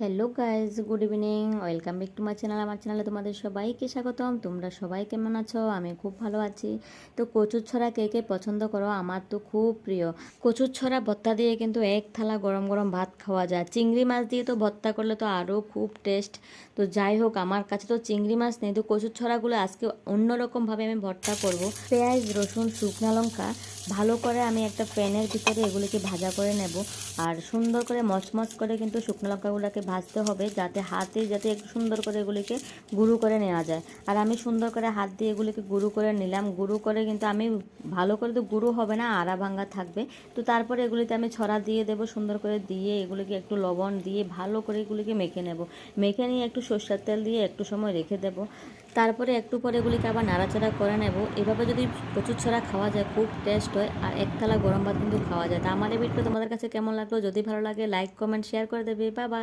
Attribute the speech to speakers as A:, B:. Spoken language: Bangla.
A: Hello guys, good evening. Welcome back to my channel. আমার চ্যানেলে তোমাদের সবাইকে স্বাগতম। তোমরা সবাই কেমন আছো? আমি খুব ভালো আছি। তো কচুর ছড়া কে কে পছন্দ করো? আমার তো খুব প্রিয়। কচুর ছড়া ভর্তা দিয়ে কিন্তু এক থালা গরম গরম ভাত খাওয়া যায়। চিংড়ি মাছ দিয়ে তো ভর্তা করলে তো আরও খুব টেস্ট। তো যাই হোক, আমার কাছে তো চিংড়ি মাছ নেই, তো কচুর ছড়াগুলো আজকে অন্যরকমভাবে আমি ভর্তা করব। পেঁয়াজ, রসুন, শুকনো লঙ্কা ভালো করে আমি একটা প্যানের ভিতরে এগুলিকে ভাজা করে নেব। আর সুন্দর করে মচমচ করে কিন্তু শুকনো লঙ্কাগুলোকে ভাজতে হবে, যাতে একটু সুন্দর করে এগুলিকে গুঁড়ো করে নেওয়া যায়। আর আমি সুন্দর করে হাত দিয়ে এগুলিকে গুঁড়ো করে নিলাম। গুঁড়ো করে কিন্তু আমি ভালো করে তো গুঁড়ো হবে না, আড়া ভাঙ্গা থাকবে। তো তারপরে এগুলিতে আমি ছড়া দিয়ে দেবো, সুন্দর করে দিয়ে এগুলিকে একটু লবণ দিয়ে ভালো করে এগুলিকে মেখে নেব। মেখে নিয়ে একটু সরষের তেল দিয়ে একটু সময় রেখে দেব। তারপরে একটু পরে এগুলিকে আবার নাড়াচাড়া করে নেব। এভাবে যদি কচুর ছড়া খাওয়া যায় খুব টেস্ট হয়, আর এক থালা গরম ভাত কিন্তু খাওয়া যায়। তা আমার এই ভিডিওটা তোমাদের কাছে কেমন লাগলো? যদি ভালো লাগে লাইক, কমেন্ট, শেয়ার করে দেবে। Bye bye.